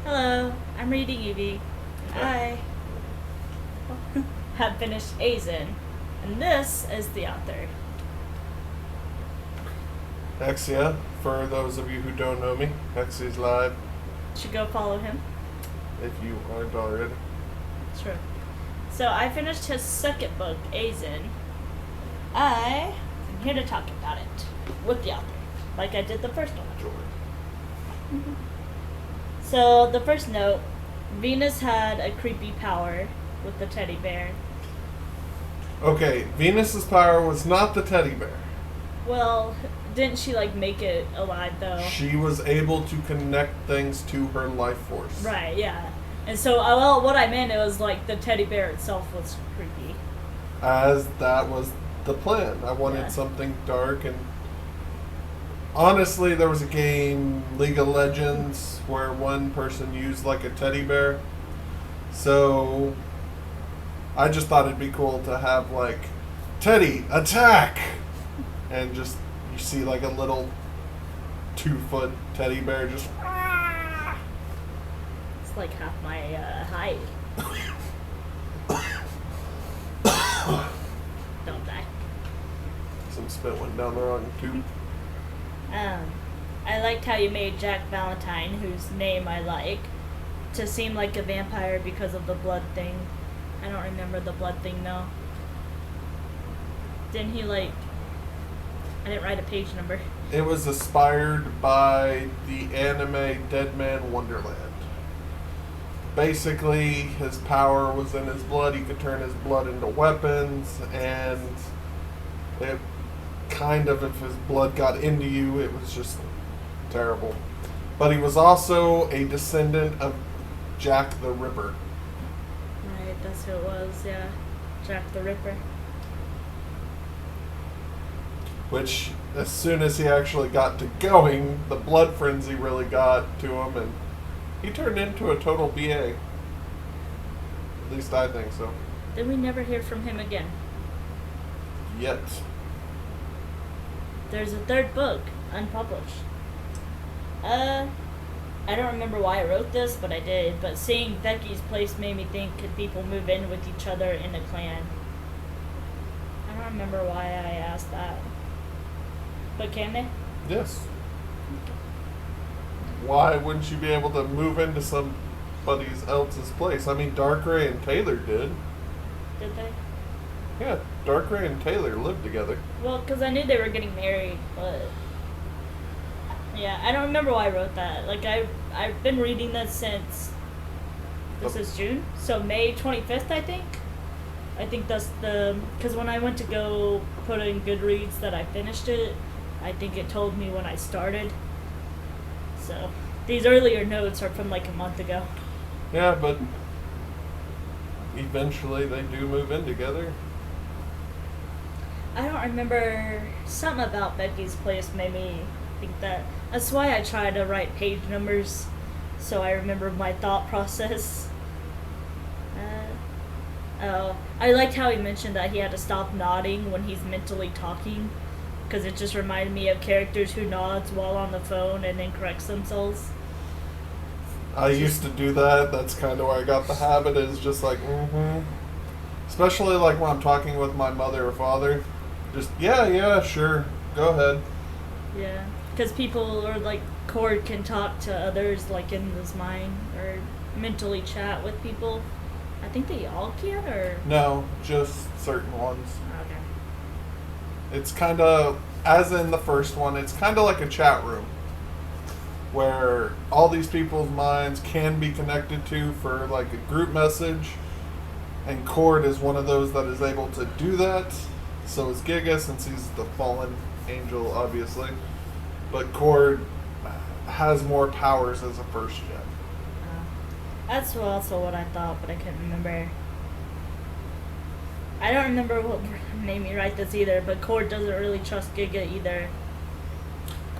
Hello, I'm reading Eevee, and I have finished azien, and this is the author. Exia, for those of you who don't know me, Exia's live, Should go follow him. if you aren't already. True. So I finished his second book, azien. I am here to talk about it with the author, like I did the first one. So the first note, Venus had a creepy power with the teddy bear. Okay, Venus's power was not the teddy bear. Well, didn't she make it alive though? She was able to connect things to her life force. Right, yeah. And so, well, what I meant, it was the teddy bear itself was creepy. As that was the plan. I wanted Yeah. something dark and honestly, there was a game, League of Legends, where one person used a teddy bear. So I just thought it'd be cool to have Teddy, attack! And just you see a little 2-foot teddy bear just It's like half my height. Don't die. some spit went down the wrong tube. I liked how you made Jack Valentine, whose name I like, to seem like a vampire because of the blood thing. I don't remember the blood thing though. Didn't he I didn't write a page number. It was inspired by the anime Dead Man Wonderland. Basically, his power was in his blood. He could turn his blood into weapons, and it kind of, if his blood got into you, it was just terrible. But he was also a descendant of Jack the Ripper. Right, that's who it was, yeah. Jack the Ripper. Which, as soon as he actually got to going, the blood frenzy really got to him, and he turned into a total BA. At least I think so. Then we never hear from him again. Yet. There's a third book, unpublished. I don't remember why I wrote this, but I did. But seeing Becky's place made me think, could people move in with each other in a clan? I don't remember why I asked that. But can they? Yes. Why wouldn't you be able to move into somebody else's place? I mean, Darkrai and Taylor did. Did they? Yeah, Darkrai and Taylor lived together. Well, because I knew they were getting married, but... Yeah, I don't remember why I wrote that. I've been reading this since... This is June? So May 25th, I think? I think that's the... Because when I went to go put in Goodreads that I finished it, I think it told me when I started. So, these earlier notes are from a month ago. Yeah, but eventually they do move in together. I don't remember... Something about Becky's place made me think that. That's why I try to write page numbers, so I remember my thought process. I liked how he mentioned that he had to stop nodding when he's mentally talking, because it just reminded me of characters who nods while on the phone and then corrects themselves. I used to do that. That's kind of where I got the habit, is just mm-hmm. Especially when I'm talking with my mother or father. Just, yeah, sure, go ahead. Yeah, because people, or Cord can talk to others in his mind, or mentally chat with people. I think they all can, or... No, just certain ones. Okay. It's kind of, as in the first one, it's kind of like a chat room where all these people's minds can be connected to for a group message, and Cord is one of those that is able to do that. So is Giga, since he's the fallen angel, obviously. But Cord has more powers as a first gen. That's also what I thought, but I couldn't remember. I don't remember what made me write this either, but Cord doesn't really trust Giga either.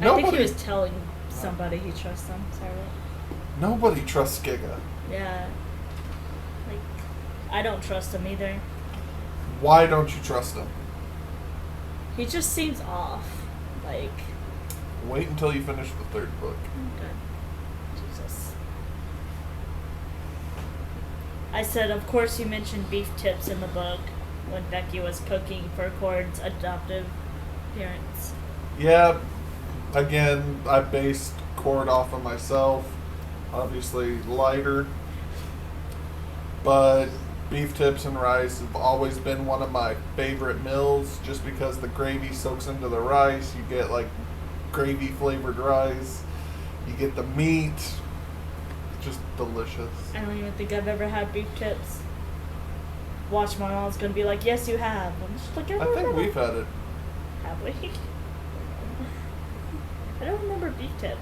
I think he was telling somebody he trusts them. Sorry. Nobody trusts Giga. Yeah. I don't trust him either. Why don't you trust him? He just seems off. Wait until you finish the third book. Okay. Jesus. I said, of course you mentioned beef tips in the book when Becky was cooking for Cord's adoptive parents. Yeah, again, I based Cord off of myself. Obviously lighter. But beef tips and rice have always been one of my favorite meals just because the gravy soaks into the rice. You get like gravy flavored rice. You get the meat. Just delicious. I don't even think I've ever had beef tips. Watch, my mom's gonna be like, yes, you have. I'm just like, I think we've had it. Have we? I don't remember beef tips.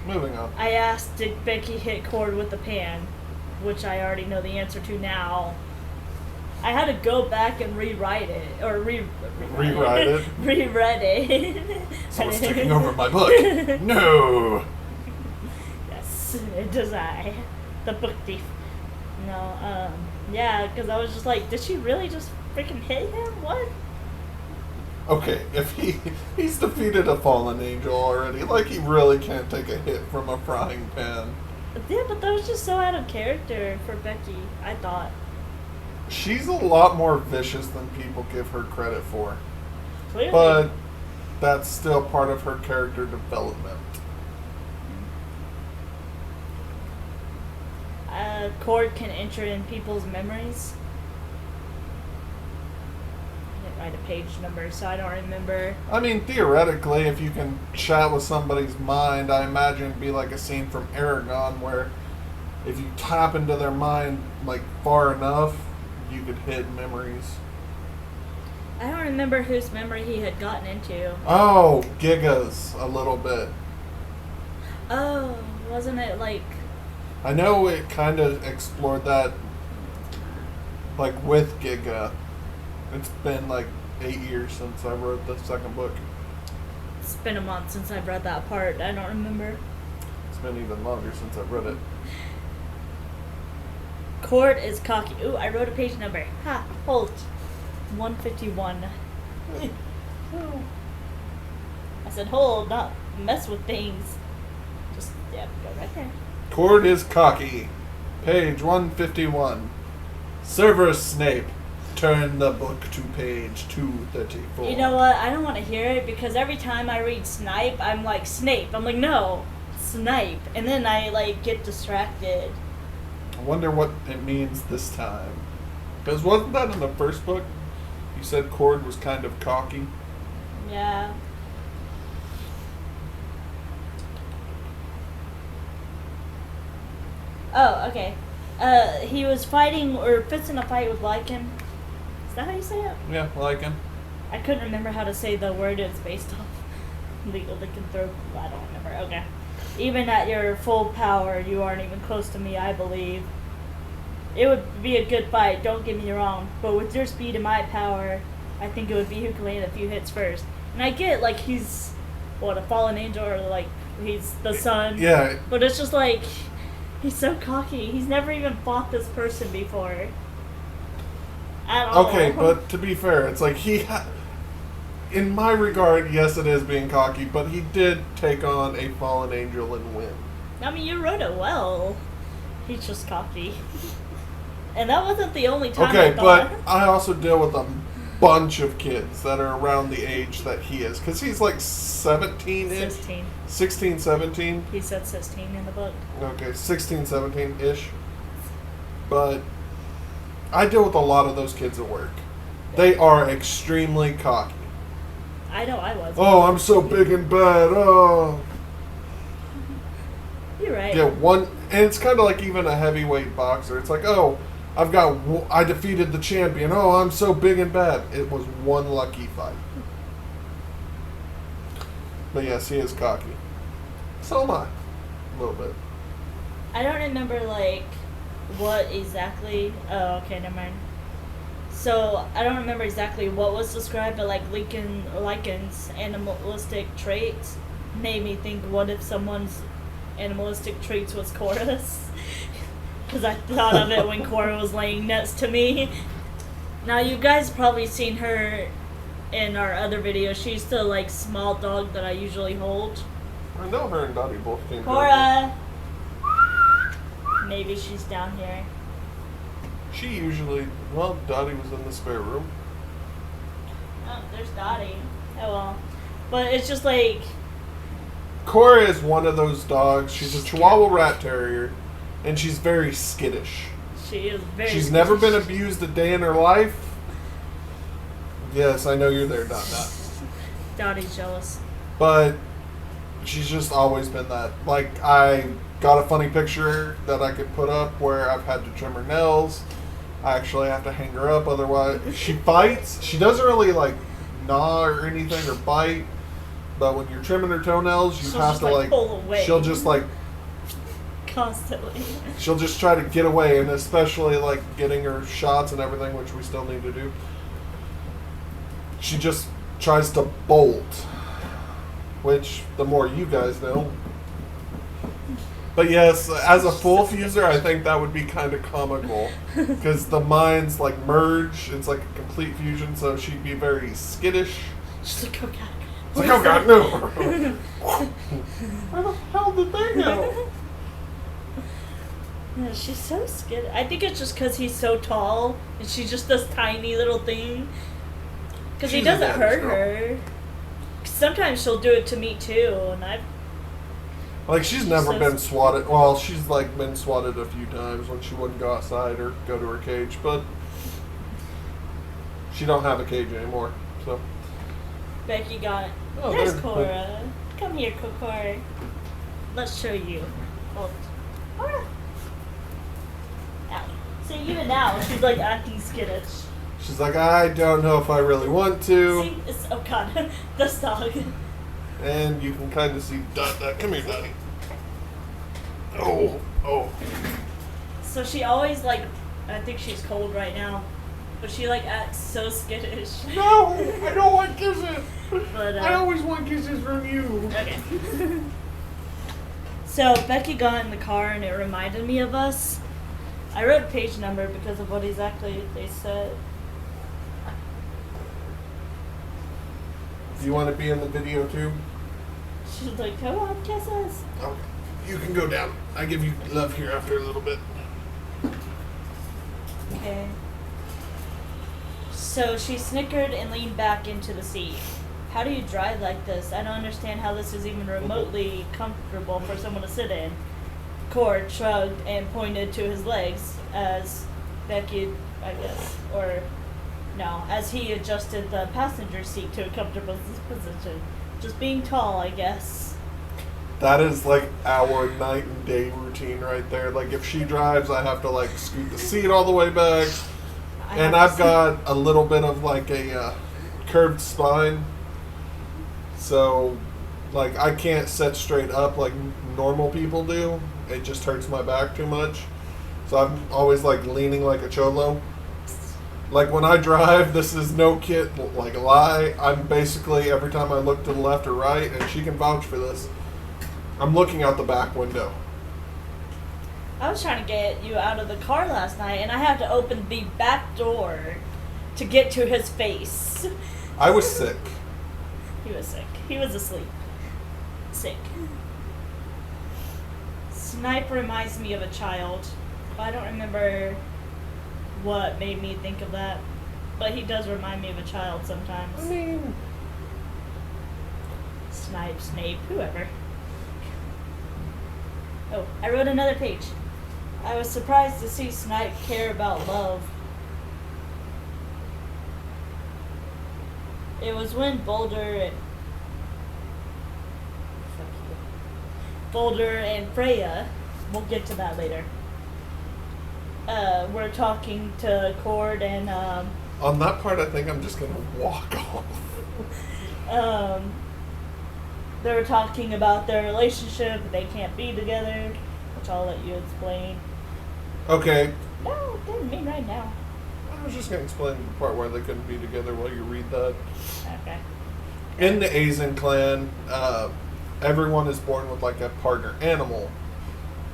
Moving on. I asked, did Becky hit Cord with the pan? Which I already know the answer to now. I had to go back and rewrite it. Or Rewrite it? Reread it. Someone's taking over my book. No! Yes, it does I. The book thief. No, yeah, because I was just like, did she really just freaking hit him? What? Okay, if he's defeated a fallen angel already, like he really can't take a hit from a frying pan. Yeah, but that was just so out of character for Becky, I thought. She's a lot more vicious than people give her credit for. Clearly. But that's still part of her character development. Cord can enter in people's memories. I didn't write a page number, so I don't remember. I mean, theoretically, if you can chat with somebody's mind, I imagine it'd be like a scene from Aragon where if you tap into their mind like far enough, you could hit memories. I don't remember whose memory he had gotten into. Oh, Giga's a little bit. Oh, wasn't it like... I know it kind of explored that, like with Giga. It's been like 8 years since I wrote the second book. It's been a month since I've read that part. I don't remember. It's been even longer since I've read it. Cord is cocky. Ooh, I wrote a page number. Ha, hold. 151. I said hold, not mess with things. Just, yeah, go right there. Cord is cocky. Page 151. Severus Snape. Turn the book to page 234. You know what? I don't want to hear it because every time I read Snipe, I'm like, Snape. I'm like, no, Snipe. And then I, like, get distracted. I wonder what it means this time. Because wasn't that in the first book? You said Cord was kind of cocky. Yeah. Oh, okay. He was fighting, or fits in a fight with Lycan. Is that how you say it? Yeah, like him. I couldn't remember how to say the word it's based off. Lycanthrope. I don't remember. Okay. Even at your full power, you aren't even close to me, I believe. It would be a good fight, don't get me wrong. But with your speed and my power, I think it would be who can land a few hits first. And I get, like, he's, what, a fallen angel, or, like, he's the sun. Yeah. But it's just, like, he's so cocky. He's never even fought this person before. At all. Okay, but to be fair, it's like in my regard, yes, it is being cocky, but he did take on a fallen angel and win. I mean, you wrote it well. He's just cocky. And that wasn't the only time Okay, I thought. but I also deal with a bunch of kids that are around the age that he is. Because he's like 17-ish? 16. 16, 17? He said 16 in the book. Okay, 16, 17-ish. But I deal with a lot of those kids at work. They are extremely cocky. I know I was. Oh, I'm so big and bad. Oh. You're right. Yeah, and it's kind of like even a heavyweight boxer. It's like, oh, I defeated the champion. Oh, I'm so big and bad. It was one lucky fight. But yes, he is cocky. So am I. A little bit. I don't remember, like, what exactly. Oh, okay, never mind. So, I don't remember exactly what was described, but, like, Lycan's animalistic traits made me think, what if someone's animalistic traits was Cora's? Because I thought of it when Cora was laying next to me. Now, you guys probably seen her in our other video. She's the, like, small dog that I usually hold. I know her and Dottie both came Cora! Maybe she's down here. She usually, well, Dottie was in the spare room. Oh, there's Dottie. Oh well. But it's just like... Cora is one of those dogs. She's a Chihuahua Rat Terrier, and she's very skittish. She is very She's skittish. never been abused a day in her life. Yes, I know you're there, Dot. Dottie's jealous. But she's just always been that. Like, I got a funny picture that I could put up where I've had to trim her nails. I actually have to hang her up, otherwise she bites. She doesn't really like gnaw or anything or bite, but when you're trimming her toenails, you She'll have just, to like pull away. she'll just like Constantly. she'll just try to get away, and especially like getting her shots and everything, which we still need to do. She just tries to bolt, which the more you guys know. But yes, as a full fuser, I think that would be kind of comical because the minds like merge. It's like a complete fusion, so she'd be very skittish. She's like, oh god. It's like, oh god, no! Where the hell did they go? Yeah, she's so skittish. I think it's just because he's so tall and she's just this tiny little thing. Because he She's a doesn't daddy's hurt girl. her. Sometimes she'll do it to me too, and I've... Like, she's never so been swatted. Well, she's like been swatted a few times when she wouldn't go outside or go to her cage, but she don't have a cage anymore. So Becky got... Oh, There's there. Cora. Come here, Cora. Let's show you. Oh. Cora. Ow. See, even now, she's like acting skittish. she's like, I don't know if I really want to. See? It's, oh god. This dog. And you can kind of see Dot. Come here, Dottie. Oh. So she always like... I think she's cold right now. But she like acts so skittish. No, I don't want kisses. But, I always want kisses from you. Okay. So Becky got in the car and it reminded me of us. I wrote page number because of what exactly they said. Do you want to be in the video too? She's like, come on, kiss us. Okay. You can go down. I give you love here after a little bit. Okay. So she snickered and leaned back into the seat. How do you drive like this? I don't understand how this is even remotely comfortable for someone to sit in. Cord shrugged and pointed to his legs as Becky, I guess, or no, as he adjusted the passenger seat to a comfortable position. Just being tall, I guess. That is like our night and day routine right there. Like if she drives, I have to like scoot the seat all the way back. And I've got a little bit of like a curved spine. So like I can't sit straight up like normal people do. It just hurts my back too much. So I'm always like leaning like a cholo. Like when I drive, this is no kid like a lie. I'm basically every time I look to the left or right, and she can vouch for this, I'm looking out the back window. I was trying to get you out of the car last night, and I had to open the back door to get to his face. I was sick. He was sick. He was asleep. Sick. Snipe reminds me of a child. I don't remember what made me think of that, but he does remind me of a child sometimes. I mean, Snipe, Snape, whoever. Oh, I wrote another page. I was surprised to see Snipe care about love. It was when Boulder and Freya, we'll get to that later, we're talking to Cord and on that part, I think I'm just gonna walk off. they were talking about their relationship. They can't be together, which I'll let you explain. Okay, No, didn't mean right now. I was just gonna explain the part where they couldn't be together while you read that. Okay. In the Azien clan, everyone is born with like a partner animal.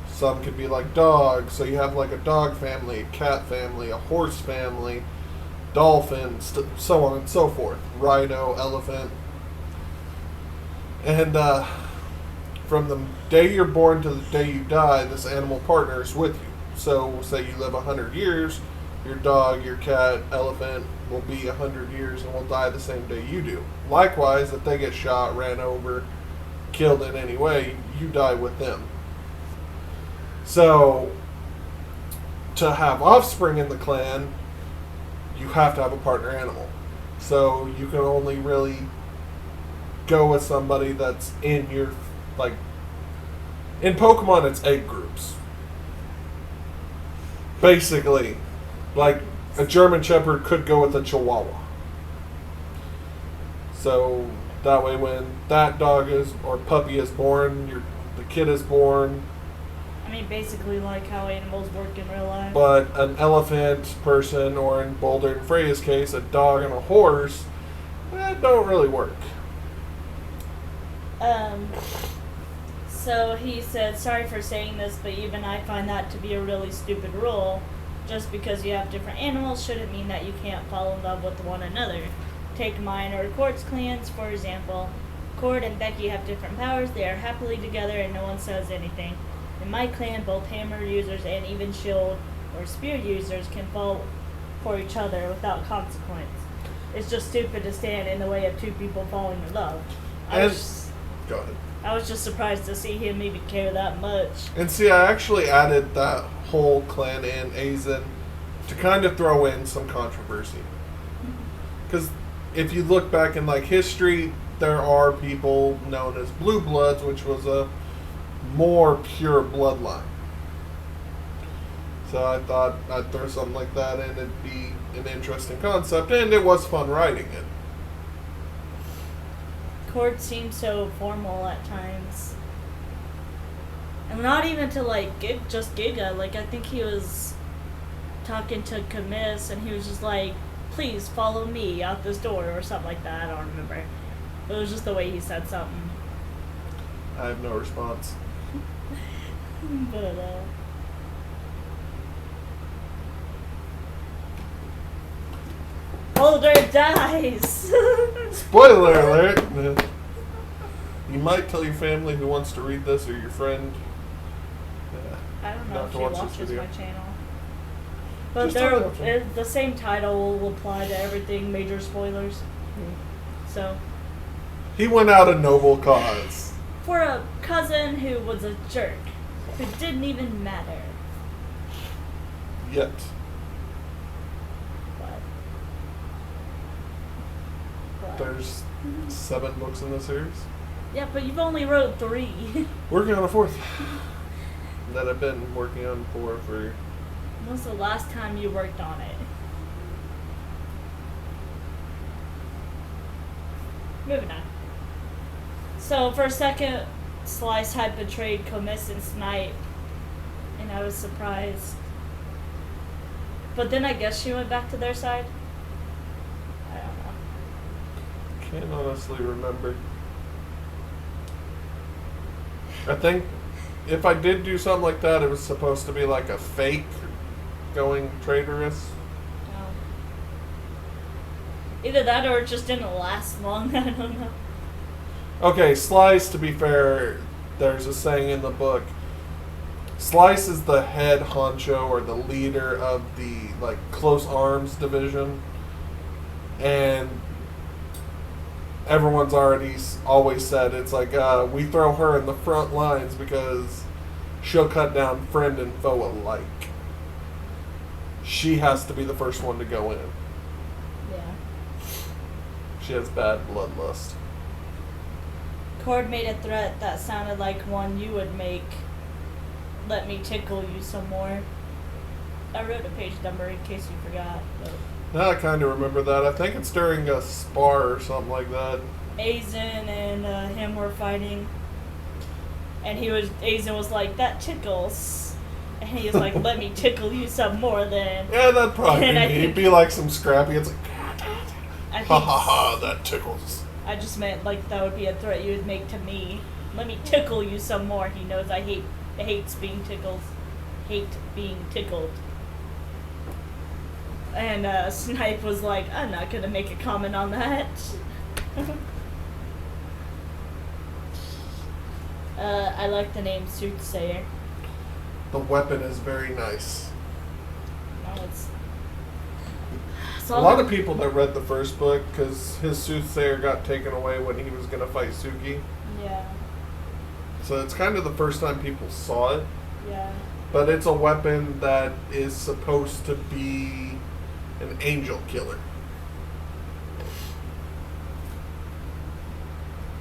Some could be like dogs, so you have like a dog family, a cat family, a horse family, dolphins, so on and so forth. Rhino, elephant. And from the day you're born to the day you die, this animal partner is with you. So, say you live 100 years, your dog, your cat, elephant will be 100 years and will die the same day you do. Likewise, if they get shot, ran over, killed in any way, you die with them. So, to have offspring in the clan, you have to have a partner animal. So, you can only really go with somebody that's in your, like, in Pokemon, it's 8 groups. Basically, like, a German Shepherd could go with a Chihuahua. So, that way when that dog is, or puppy is born, the kid is born. I mean, basically like how animals work in real life. But an elephant person, or in Boulder and Freya's case, a dog and a horse, that don't really work. So he said, sorry for saying this, but even I find that to be a really stupid rule. Just because you have different animals shouldn't mean that you can't fall in love with one another. Take mine or Court's clans, for example. Court and Becky have different powers. They are happily together and no one says anything. In my clan, both hammer users and even shield or spear users can fall for each other without consequence. It's just stupid to stand in the way of two people falling in love. Go ahead. I was just surprised to see him even care that much. And see, I actually added that whole clan in Azien to kind of throw in some controversy. Because if you look back in like history, there are people known as Blue Bloods, which was a more pure bloodline. So I thought I'd throw something like that in. It'd be an interesting concept, and it was fun writing it. Court seemed so formal at times. And not even to like just Giga. Like, I think he was talking to Camis and he was just like, please follow me out this door or something like that. I don't remember. It was just the way he said something. I have no response. But, Boulder dies! Spoiler alert! You might tell your family who wants to read this, or your friend. I don't know Not if to she watch this watches video. my channel. But Just the same title will apply to everything, major spoilers. So, He went out a noble cause. for a cousin who was a jerk, who didn't even matter. Yet. But There's 7 books in the series. yeah, but you've only wrote 3. Working on a 4th. That I've been working on for. When was the last time you worked on it? Moving on. So for a second, Slice had betrayed Comis and Snipe, and I was surprised. But then I guess she went back to their side. I don't know. Can't honestly remember. I think if I did do something like that, it was supposed to be like a fake going traitorous. Either that or it just didn't last long. I don't know. Okay, Slice, to be fair, there's a saying in the book. Slice is the head honcho or the leader of the like close arms division, and everyone's always said it's like we throw her in the front lines because she'll cut down friend and foe alike. She has to be the first one to go in. Yeah. She has bad bloodlust. Cord made a threat that sounded like one you would make. Let me tickle you some more. I wrote a page number in case you forgot. But Now I kind of remember that. I think it's during a spar or something like that. Azien and him were fighting, and Azien was like, that tickles. And he was like, let me tickle you some more then. Yeah, that'd probably And be I me. think- It'd be like some scrappy. It's like, I ha think ha ha, that tickles. I just meant like that would be a threat you would make to me. Let me tickle you some more. He knows I hates being tickled. Hate being tickled. And Snipe was like, I'm not gonna make a comment on that. I like the name Soothsayer. The weapon is very nice. No, it's A lot of people that read the first book, because his soothsayer got taken away when he was going to fight Suki. Yeah. So it's kind of the first time people saw it. Yeah. But it's a weapon that is supposed to be an angel killer.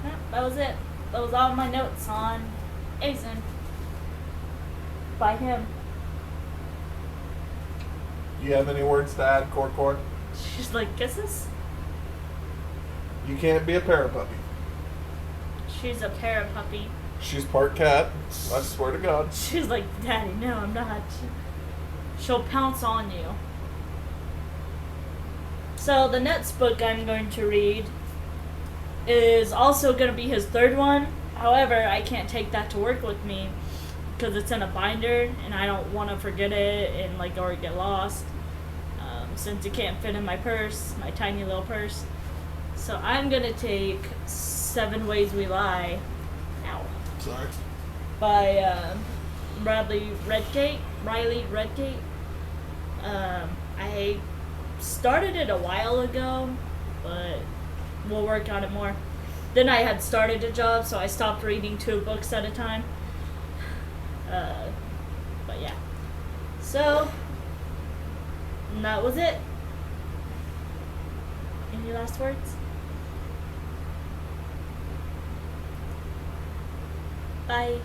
Yeah, that was it. That was all my notes on azien by him. Do you have any words to add, Core? She's like, kisses? You can't be a parapuppy. She's a parapuppy. She's part cat. I swear to God. She's like, Daddy, no, I'm not. She'll pounce on you. So the next book I'm going to read is also going to be his third one. However, I can't take that to work with me because it's in a binder and I don't want to forget it and like or get lost since it can't fit in my purse, my tiny little purse. So I'm going to take 7 Ways We Lie. Ow. Sorry. By Riley Redgate. I started it a while ago, but we'll work on it more. Then I had started a job, so I stopped reading 2 books at a time. But yeah. So, and that was it. Any last words? Bye.